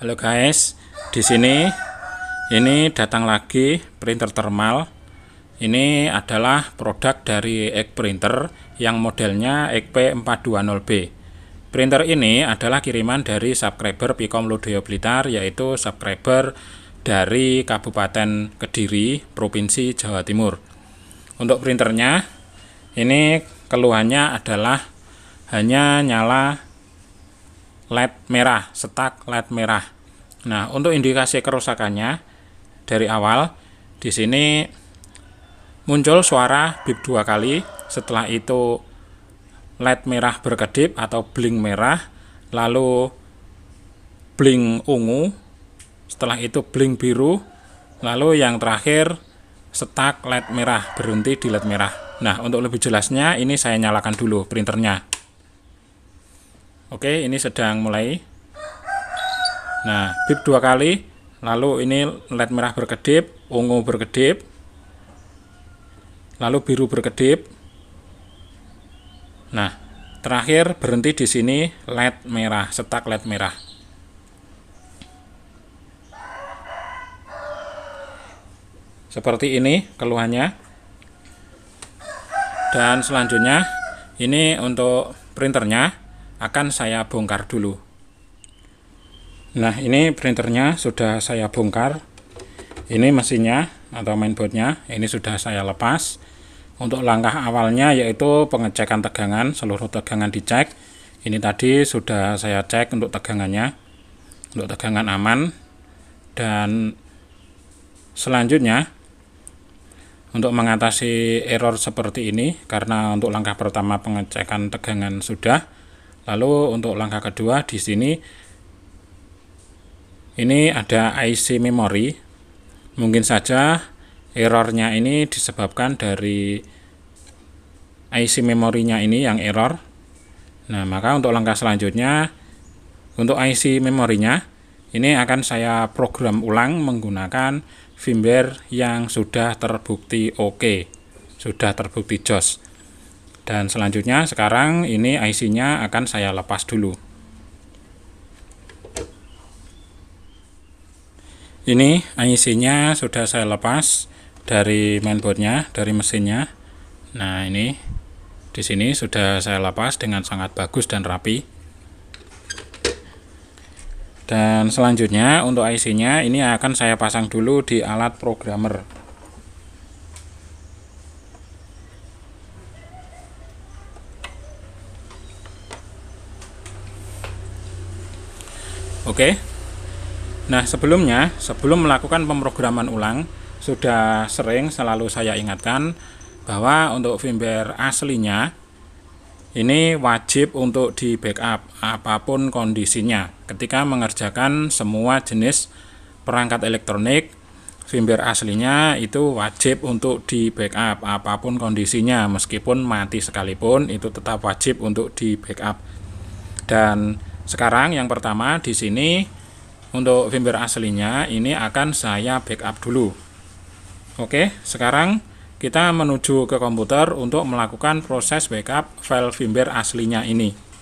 Halo guys, di sini ini datang lagi printer thermal. Ini adalah produk dari Ek Printer yang modelnya EKP420B. Printer ini adalah kiriman dari subscriber Pikom Lodaya Blitar, yaitu subscriber dari Kabupaten Kediri, Provinsi Jawa Timur. Untuk printernya, ini keluhannya adalah hanya nyala LED merah, stuck LED merah. Nah, untuk indikasi kerusakannya dari awal di sini muncul suara bip 2 kali, setelah itu LED merah berkedip atau blink merah, lalu blink ungu, setelah itu blink biru, lalu yang terakhir stuck LED merah, berhenti di LED merah. Nah, untuk lebih jelasnya ini saya nyalakan dulu printernya. Oke, ini sedang mulai. Nah, bip 2 kali, lalu ini LED merah berkedip, ungu berkedip, lalu biru berkedip. Nah, terakhir berhenti di sini LED merah, stuck LED merah. Seperti ini keluhannya. Dan selanjutnya ini untuk printernya akan saya bongkar dulu. Nah, ini printernya sudah saya bongkar. Ini mesinnya atau mainboardnya ini sudah saya lepas. Untuk langkah awalnya yaitu pengecekan tegangan, seluruh tegangan dicek. Ini tadi sudah saya cek untuk tegangannya, untuk tegangan aman. Dan selanjutnya untuk mengatasi error seperti ini, karena untuk langkah pertama pengecekan tegangan sudah, lalu untuk langkah kedua di sini ini ada IC memori. Mungkin saja errornya ini disebabkan dari IC memorinya ini yang error. Nah, maka untuk langkah selanjutnya untuk IC memorinya ini akan saya program ulang menggunakan firmware yang sudah terbukti oke, sudah terbukti jos. Dan selanjutnya sekarang ini IC-nya akan saya lepas dulu. Ini IC-nya sudah saya lepas dari mainboardnya, dari mesinnya. Nah, ini di sini sudah saya lepas dengan sangat bagus dan rapi. Dan selanjutnya untuk IC-nya ini akan saya pasang dulu di alat programmer. Oke. Nah, sebelum melakukan pemrograman ulang, sudah sering selalu saya ingatkan bahwa untuk firmware aslinya ini wajib untuk di backup apapun kondisinya. Ketika mengerjakan semua jenis perangkat elektronik, firmware aslinya itu wajib untuk di backup apapun kondisinya, meskipun mati sekalipun itu tetap wajib untuk di backup. Dan sekarang yang pertama di sini untuk firmware aslinya ini akan saya backup dulu. Oke, sekarang kita menuju ke komputer untuk melakukan proses backup file firmware aslinya ini.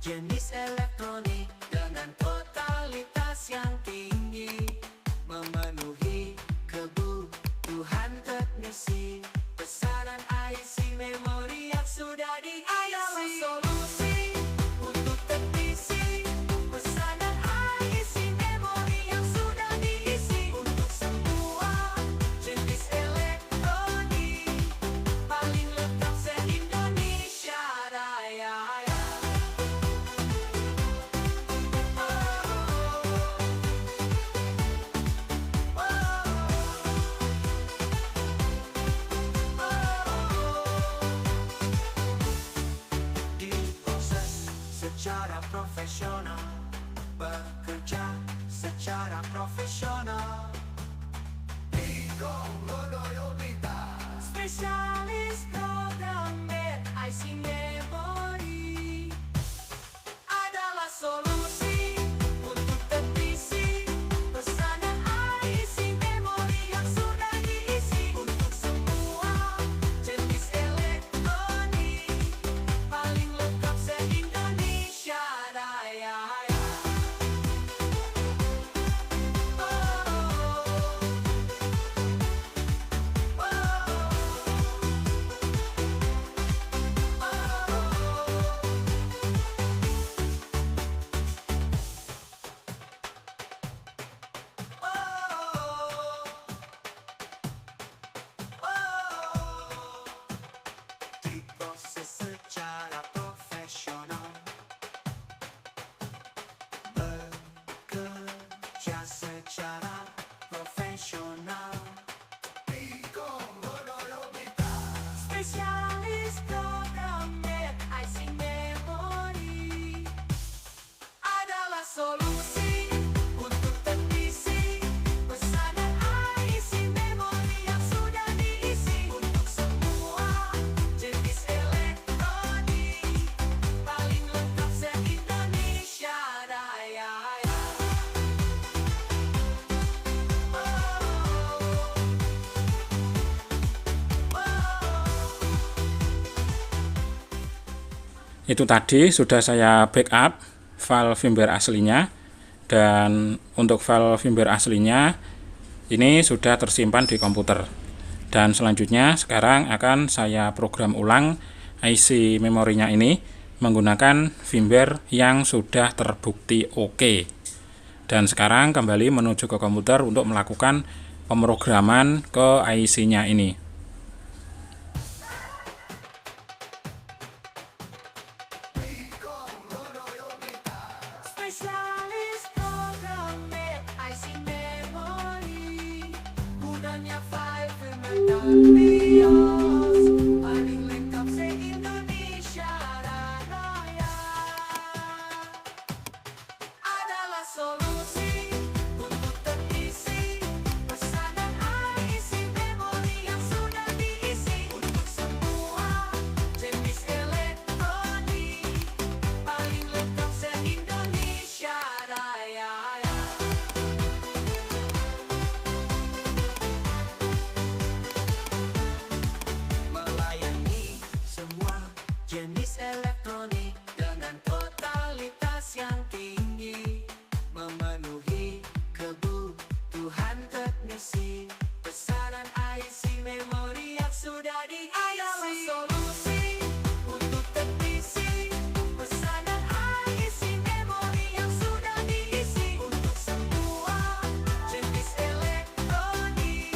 Jenis elektronik dengan totalitas yang tinggi, memenuhi kebutuhan teknisi. Pesanan IC memori yang sudah diisi solusi untuk teknisi. Pesanan IC memori yang sudah diisi untuk semua jenis elektronik, paling lengkap se-Indonesia Raya. secara profesional, bekerja secara profesional. Spesialis programmer IC Memory adalah solusi untuk teknisi pesanan IC Memory yang sudah diisi untuk semua jenis elektronik, paling lengkap se-Indonesia Raya. Diproses secara profesional, bekerja secara profesional. Spesialis programmer IC Memory adalah solusi untuk teknisi pesanan IC Memory yang sudah diisi untuk semua jenis elektronik, paling lengkap se-Indonesia Raya. Itu tadi sudah saya backup file firmware aslinya, dan untuk file firmware aslinya ini sudah tersimpan di komputer. Dan selanjutnya sekarang akan saya program ulang IC memorinya ini menggunakan firmware yang sudah terbukti oke. Dan sekarang kembali menuju ke komputer untuk melakukan pemrograman ke IC-nya ini. Spesialis programmer IC Memory, gunanya file firmware dan BIOS, paling lengkap se-Indonesia Raya. Adalah solusi untuk teknisi pesanan IC Memory yang sudah diisi untuk semua jenis elektronik, paling lengkap se-Indonesia Raya. Melayani semua jenis elektronik dengan totalitas yang tinggi, memenuhi kebutuhan teknisi pesanan IC Memory yang sudah diisi. Adalah solusi untuk teknisi pesanan IC Memory yang sudah diisi untuk semua jenis elektronik,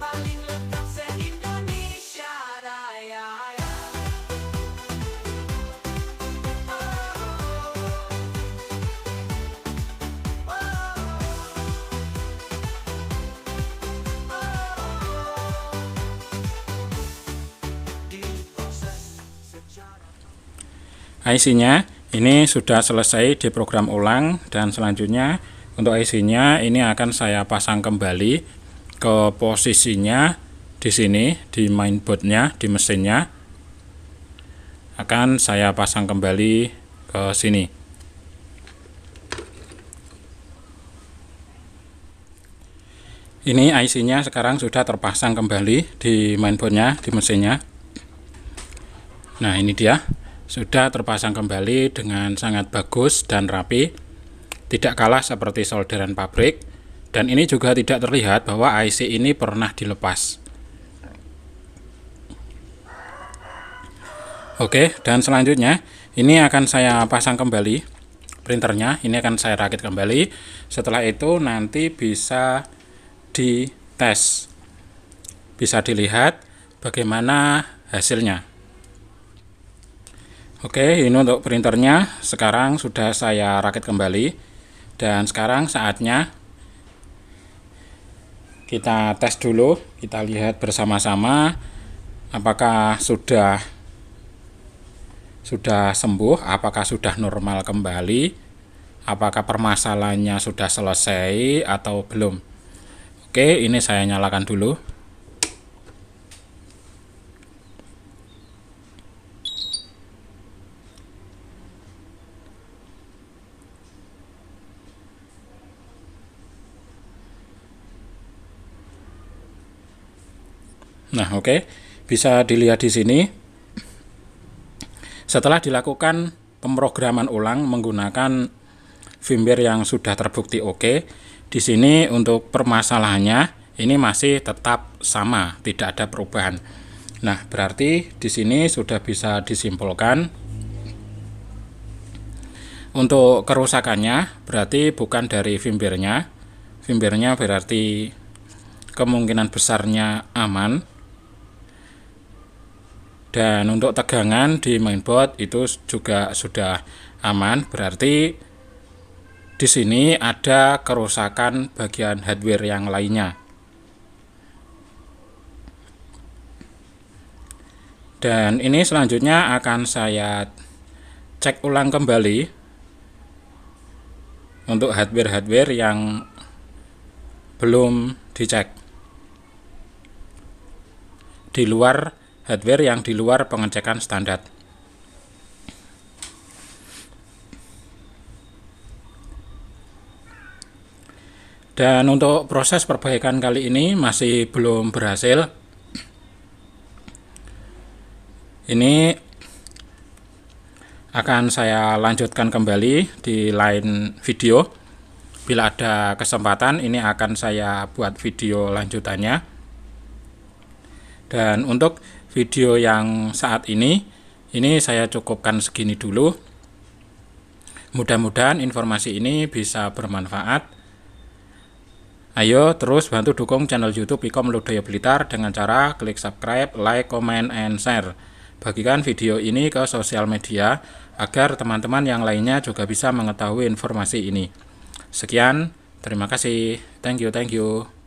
paling lengkap se-Indonesia Raya. IC-nya ini sudah selesai diprogram ulang, dan selanjutnya untuk IC-nya ini akan saya pasang kembali ke posisinya di sini di mainboard-nya, di mesinnya. Akan saya pasang kembali ke sini. Ini IC-nya sekarang sudah terpasang kembali di mainboard-nya, di mesinnya. Nah, ini dia. Sudah terpasang kembali dengan sangat bagus dan rapi, tidak kalah seperti solderan pabrik, dan ini juga tidak terlihat bahwa IC ini pernah dilepas. Oke, dan selanjutnya ini akan saya pasang kembali printernya, ini akan saya rakit kembali. Setelah itu nanti bisa dites, bisa dilihat bagaimana hasilnya. Oke, ini untuk printernya sekarang sudah saya rakit kembali, dan sekarang saatnya kita tes dulu, kita lihat bersama-sama apakah sudah sudah sembuh, apakah sudah normal kembali, apakah permasalahannya sudah selesai atau belum. Oke, ini saya nyalakan dulu. Nah, oke. Bisa dilihat di sini. Setelah dilakukan pemrograman ulang menggunakan firmware yang sudah terbukti oke, di sini untuk permasalahannya ini masih tetap sama, tidak ada perubahan. Nah, berarti di sini sudah bisa disimpulkan untuk kerusakannya berarti bukan dari firmware-nya. Firmware-nya berarti kemungkinan besarnya aman. Dan untuk tegangan di mainboard itu juga sudah aman, berarti di sini ada kerusakan bagian hardware yang lainnya. Dan ini selanjutnya akan saya cek ulang kembali untuk hardware-hardware yang belum dicek di luar hardware yang di luar pengecekan standar. Dan untuk proses perbaikan kali ini masih belum berhasil. Ini akan saya lanjutkan kembali di lain video. Bila ada kesempatan ini akan saya buat video lanjutannya. Dan untuk video yang saat ini saya cukupkan segini dulu. Mudah-mudahan informasi ini bisa bermanfaat. Ayo terus bantu dukung channel YouTube Ikom Lodaya Blitar dengan cara klik subscribe, like, comment, and share. Bagikan video ini ke sosial media agar teman-teman yang lainnya juga bisa mengetahui informasi ini. Sekian, terima kasih. Thank you.